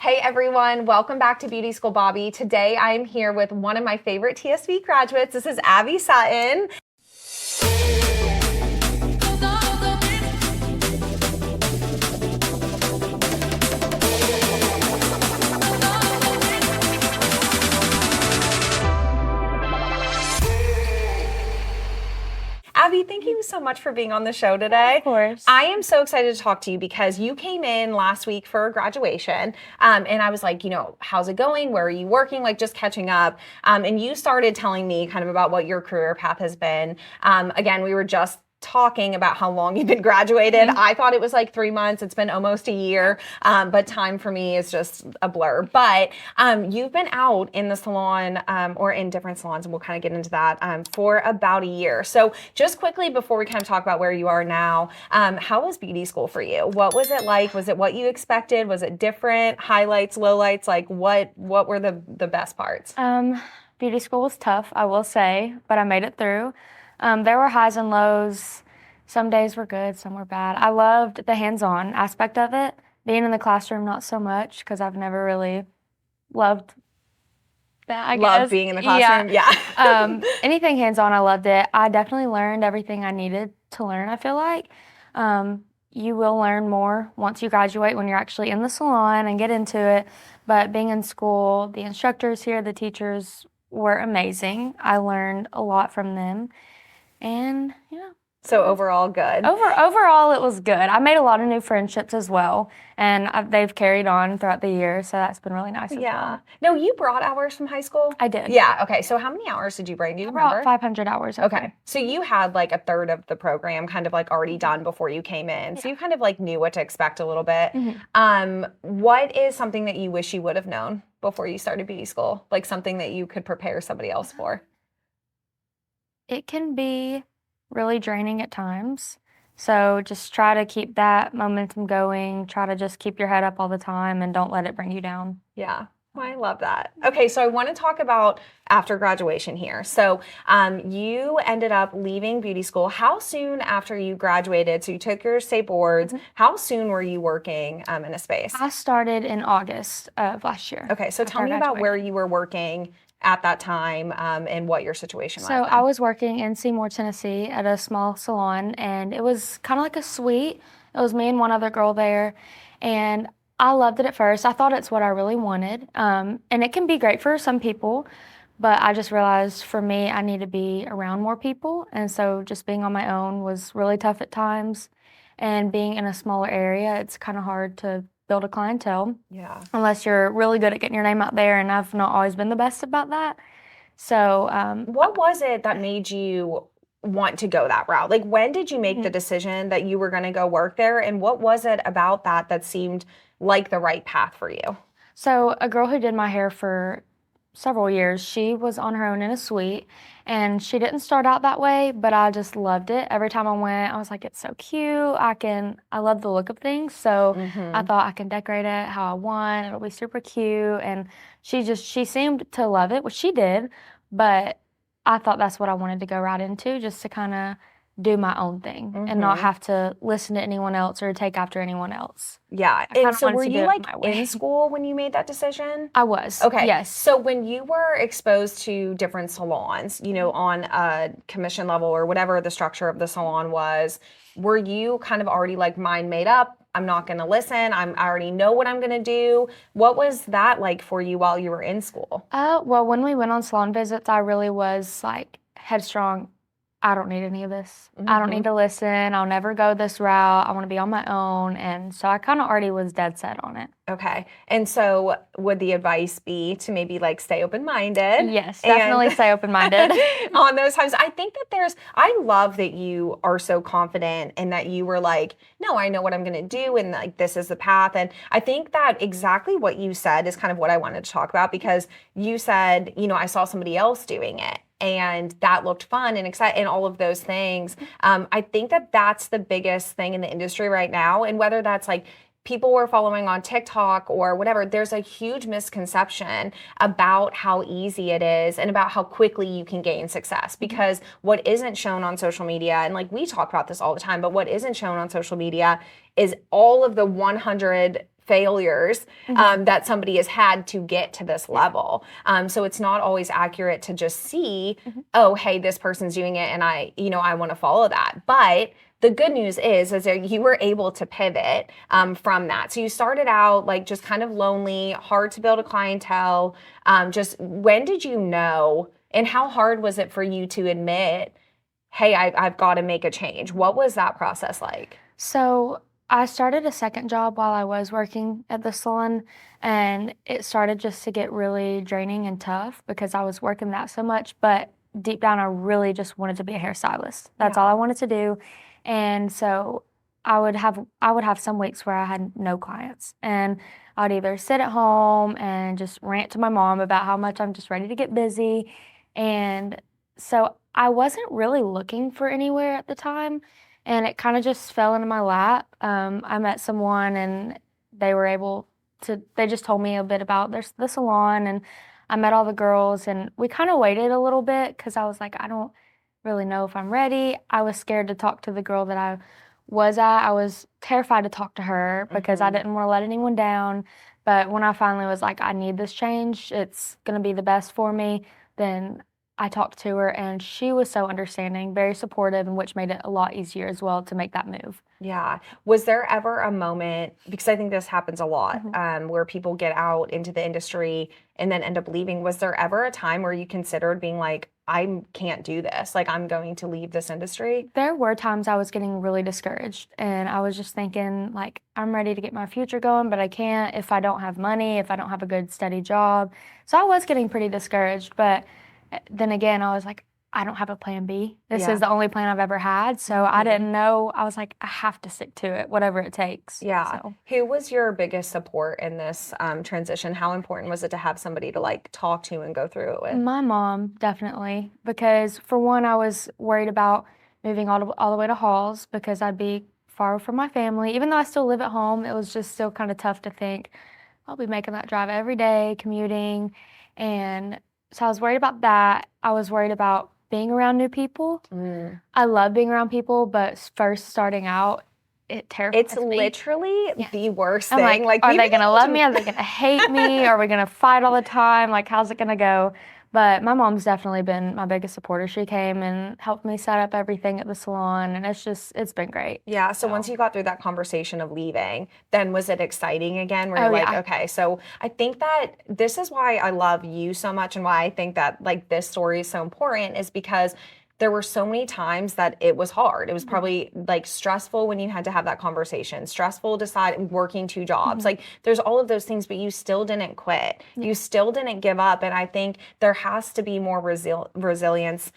Hey everyone, welcome back to Beauty School Bobby. Today I'm here with one of my favorite TSV graduates. This is Abby Sutton. Abby, thank you so much for being on the show today. Of course. I am so excited to talk to you because you came in last week for graduation, and I was like, how's it going? Where are you working? Like just catching up. And you started telling me kind of about what your career path has been. Again, we were just talking about how long you've been graduated. Mm-hmm. I thought it was like 3 months. It's been almost a year, but time for me is just a blur. But you've been out in the salon or in different salons, and we'll kind of get into that for about a year. So just quickly before we kind of talk about where you are now, how was beauty school for you? What was it like? Was it what you expected? Was it different? Highlights, lowlights? Like what were the best parts? Beauty school was tough, I will say, but I made it through. There were highs and lows. Some days were good, some were bad. I loved the hands-on aspect of it. Being in the classroom, not so much, because I've never really loved that, I guess. Loved being in the classroom? Yeah. Anything hands-on, I loved it. I definitely learned everything I needed to learn, I feel like. You will learn more once you graduate when you're actually in the salon and get into it. But being in school, the instructors here, the teachers were amazing. I learned a lot from them. And yeah. So overall good. Overall, it was good. I made a lot of new friendships as well, and they've carried on throughout the year, so that's been really nice as well. No, you brought hours from high school? I did. Yeah, okay. So how many hours did you bring? Do you remember? About 500 hours. Okay. So you had like a third of the program kind of like already done before you came in. So you kind of like knew what to expect a little bit. Mm-hmm. What is something that you wish you would have known before you started beauty school? Like something that you could prepare somebody else for? It can be really draining at times. So just try to keep that momentum going. Try to just keep your head up all the time and don't let it bring you down. Yeah. I love that. Okay, so I want to talk about after graduation here. So you ended up leaving beauty school. How soon after you graduated, so you took your state boards, how soon were you working in a space? I started in August of last year. Okay, so tell me about where you were working at that time and what your situation was. So I was working in Seymour, Tennessee at a small salon, and it was kind of like a suite. It was me and one other girl there, and I loved it at first. I thought it's what I really wanted, and it can be great for some people, but I just realized for me, I need to be around more people, and so just being on my own was really tough at times, and being in a smaller area, it's kind of hard to build a clientele. Yeah. Unless you're really good at getting your name out there, and I've not always been the best about that. So, what was it that made you want to go that route? Like, when did you make the decision that you were going to go work there, and what was it about that seemed like the right path for you? So, a girl who did my hair for several years, she was on her own in a suite, and she didn't start out that way, but I just loved it. Every time I went, I was like, it's so cute. I love the look of things. So I thought I can decorate it how I want. It'll be super cute. And she seemed to love it, which she did, but I thought that's what I wanted to go right into, just to kind of do my own thing and not have to listen to anyone else or take after anyone else. Yeah. And so were you like in school when you made that decision? I was. Okay. Yes. So when you were exposed to different salons, on a commission level or whatever the structure of the salon was, were you kind of already like mind made up? I'm not going to listen. I already know what I'm going to do. What was that like for you while you were in school? Well, when we went on salon visits, I really was like headstrong. I don't need any of this. I don't need to listen. I'll never go this route. I want to be on my own. And so I kind of already was dead set on it. Okay. And so would the advice be to maybe like stay open-minded? Yes, definitely stay open-minded. On those times. I think that I love that you are so confident and that you were like, no, I know what I'm going to do. And like, this is the path. And I think that exactly what you said is kind of what I wanted to talk about, because you said, I saw somebody else doing it, and that looked fun and exciting and all of those things. I think that that's the biggest thing in the industry right now. And whether that's like people we're following on TikTok or whatever, there's a huge misconception about how easy it is and about how quickly you can gain success. Because what isn't shown on social media, and like we talk about this all the time, but what isn't shown on social media is all of the 100 failures Mhm. that somebody has had to get to this level. So it's not always accurate to just see, Mhm. oh, hey, this person's doing it and I want to follow that. But the good news is that you were able to pivot from that. So you started out like just kind of lonely, hard to build a clientele. Just when did you know, and how hard was it for you to admit, hey, I've got to make a change? What was that process like? So I started a second job while I was working at the salon, and it started just to get really draining and tough because I was working that so much. But deep down, I really just wanted to be a hairstylist. That's all Yeah. I wanted to do. And so I would have some weeks where I had no clients, and I'd either sit at home and just rant to my mom about how much I'm just ready to get busy. And so I wasn't really looking for anywhere at the time, and it kind of just fell into my lap. I met someone, and they just told me a bit about the salon, and I met all the girls, and we kind of waited a little bit because I was like, I don't really know if I'm ready. I was scared to talk to the girl that I was at. I was terrified to talk to her because I Hmm. didn't want to let anyone down. But when I finally was like, I need this change, it's going to be the best for me, then I talked to her, and she was so understanding, very supportive, and which made it a lot easier as well to make that move. Yeah. Was there ever a moment, because I think this happens a lot, Mhm. where people get out into the industry and then end up leaving? Was there ever a time where you considered being like, I can't do this, like I'm going to leave this industry? There were times I was getting really discouraged, and I was just thinking, like, I'm ready to get my future going, but I can't if I don't have money, if I don't have a good steady job. So I was getting pretty discouraged, but then again, I was like, I don't have a plan B. This is Yeah. the only plan I've ever had. So I Mhm. didn't know. I was like, I have to stick to it, whatever it takes. Yeah. So. Who was your biggest support in this transition? How important was it to have somebody to like talk to and go through it with? My mom, definitely, because for one, I was worried about moving all the way to Halls because I'd be far from my family. Even though I still live at home, it was just still kind of tough to think I'll be making that drive every day, commuting. And so I was worried about that. I was worried about being around new people. Mm. I love being around people, but first starting out, it It's terrifies me. literally Yeah. the worst I'm thing. like, Like are we've they been gonna love able me? Are they gonna hate me? Are we gonna fight all the time? Like, how's it gonna go? But my mom's definitely been my biggest supporter. She came and helped me set up everything at the salon, and it's been great. Yeah, so once So, you got through that conversation of leaving, then was it exciting again where you're oh like, yeah. okay, so I think that this is why I love you so much and why I think that like this story is so important is because there were so many times that it was hard. It was Mhm. probably like stressful when you had to have that conversation, stressful decide working two jobs. Mhm. Like there's all of those things, but you still didn't quit. Yeah. You still didn't give up. And I think there has to be more resilience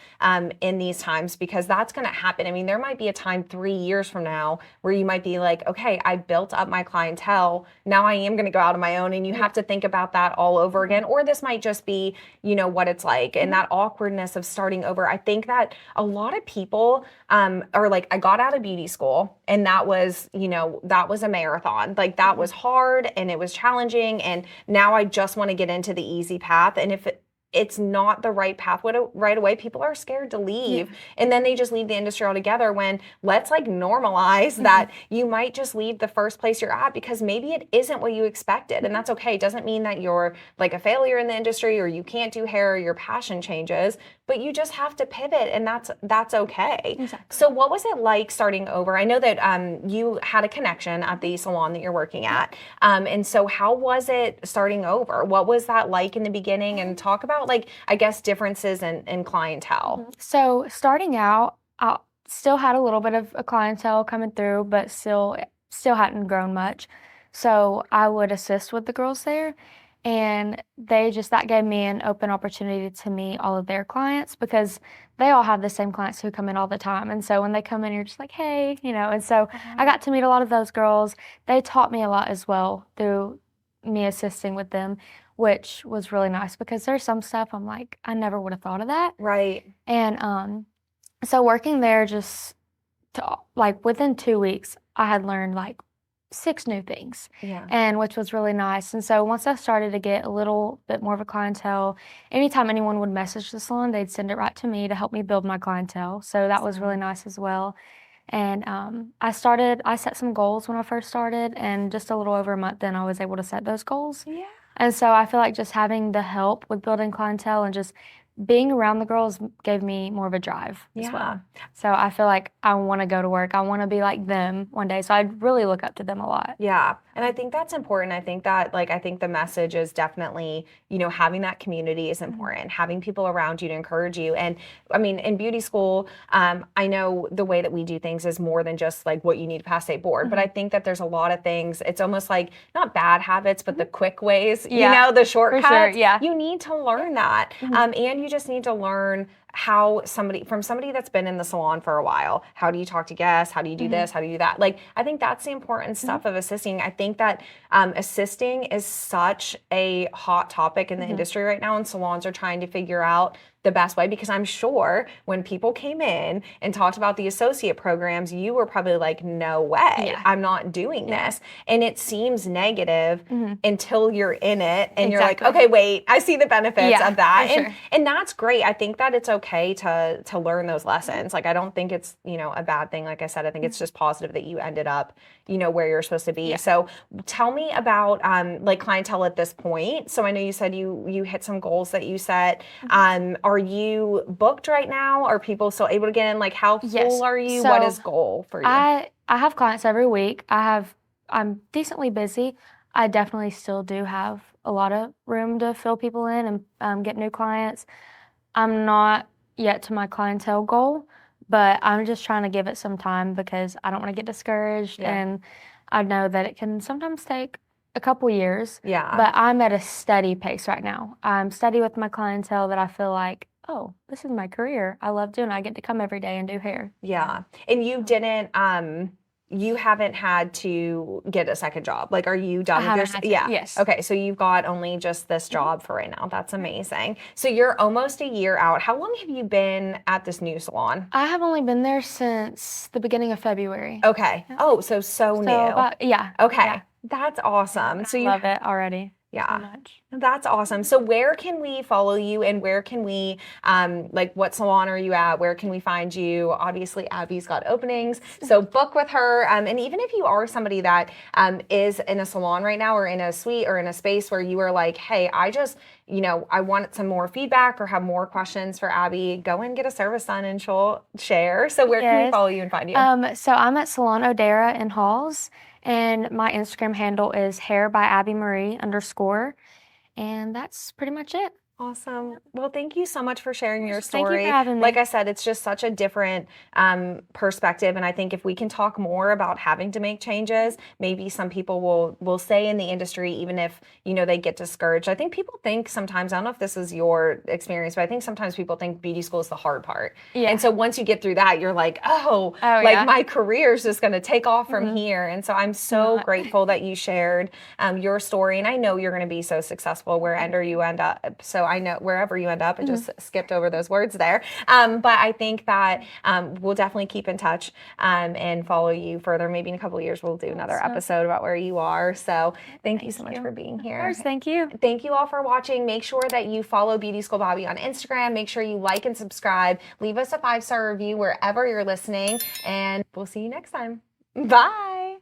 in these times because that's going to happen. I mean, there might be a time 3 years from now where you might be like, okay, I built up my clientele. Now I am going to go out on my own. And you Yeah. have to think about that all over Mhm. again. Or this might just be, what it's like and Mhm. that awkwardness of starting over. I think that a lot of people are like, I got out of beauty school and that was a marathon. Like that Mhm. was hard and it was challenging. And now I just want to get into the easy path. And if it's not the right path right away, people are scared to Yeah. leave. And then they just leave the industry altogether when let's like normalize Mhm. that you might just leave the first place you're at because maybe it isn't what you expected. And Mhm. that's okay. It doesn't mean that you're like a failure in the industry or you can't do hair or your passion changes, but you just have to pivot and that's okay. Exactly. So what was it like starting over? I know that you had a connection at the salon that you're working Yeah. at. And so how was it starting over? What was that like in the beginning? And talk about like, I guess, differences in clientele. So starting out, I still had a little bit of a clientele coming through, but still hadn't grown much. So I would assist with the girls there, and that gave me an open opportunity to meet all of their clients because they all have the same clients who come in all the time. And so when they come in, you're just like, hey, and so I got to meet a lot of those girls. They taught me a lot as well through me assisting with them, which was really nice because there's some stuff I'm like, I never would have thought of that. Right. And so working there like within 2 weeks, I had learned like 6 new things, Yeah. and which was really nice. And so once I started to get a little bit more of a clientele, anytime anyone would message the salon, they'd send it right to me to help me build my clientele. So that was really Awesome. nice as well. And I set some goals when I first started, and just a little over a month then I was able to set those goals. Yeah. And so I feel like just having the help with building clientele and just being around the girls gave me more of a drive as Yeah. well. So I feel like I want to go to work. I want to be like them one day. So I really look up to them a lot. Yeah. And I think that's important. I think that I think the message is definitely, having that community is important, having people around you to encourage you. And I mean, in beauty school, I know the way that we do things is more than just like what you need to pass state board, but I think that there's a lot of things. It's almost like not bad habits, but the quick ways, the shortcuts. For sure, yeah. You need to learn that. And you just need to learn how from somebody that's been in the salon for a while, how do you talk to guests? How do you do this? How do you do that? Like, I think that's the important stuff of assisting. I think that assisting is such a hot topic in the industry right now, and salons are trying to figure out the best way, because I'm sure when people came in and talked about the associate programs, you were probably like, no way, I'm not doing this. And it seems negative until you're in it and you're like, okay, wait, I see the benefits of that. And that's great. I think that it's okay to learn those lessons. Like, I don't think it's, a bad thing. Like I said, I think it's just positive that you ended up, where you're supposed to be. So tell me about like clientele at this point. So I know you said you hit some goals that you set. Are you booked right now? Are people still able to get in? Like, how full are you? So what is goal for you? I have clients every week. I'm decently busy. I definitely still do have a lot of room to fill people in and get new clients. I'm not yet to my clientele goal, but I'm just trying to give it some time because I don't want to get discouraged. And I know that it can sometimes take a couple years. Yeah. But I'm at a steady pace right now. I'm steady with my clientele that I feel like, oh, this is my career. I love doing it. I get to come every day and do hair. Yeah. And you haven't had to get a second job. Like, are you done with your? Yeah. Yes. Okay. So you've got only just this job for right now. That's amazing. So you're almost a year out. How long have you been at this new salon? I have only been there since the beginning of February. Okay. Oh, so new. Okay. Yeah. That's awesome. So you love it already. Yeah. So much. That's awesome. So where can we follow you, and where can we, what salon are you at? Where can we find you? Obviously, Abby's got openings, so book with her. And even if you are somebody that is in a salon right now, or in a suite, or in a space where you are like, hey, I just, I want some more feedback or have more questions for Abby, go and get a service done and she'll share. So where can we follow you and find you? So I'm at Salon Odera in Halls. And my Instagram handle is hairbyabbymarie_. And that's pretty much it. Awesome. Well, thank you so much for sharing your story. Thank you for having me. Like I said, it's just such a different perspective. And I think if we can talk more about having to make changes, maybe some people will stay in the industry, even if, they get discouraged. I think people think sometimes, I don't know if this is your experience, but I think sometimes people think beauty school is the hard part. Yeah. And so once you get through that, you're like, my career is just going to take off from here. And so I'm so grateful that you shared your story. And I know you're going to be so successful wherever you end up. So I know wherever you end up, I just skipped over those words there. But I think that we'll definitely keep in touch and follow you further. Maybe in a couple of years, we'll do another episode about where you are. So thank you so much for being here. Of course, thank you. Thank you all for watching. Make sure that you follow Beauty School Bobby on Instagram. Make sure you like and subscribe. Leave us a 5-star review wherever you're listening. And we'll see you next time. Bye.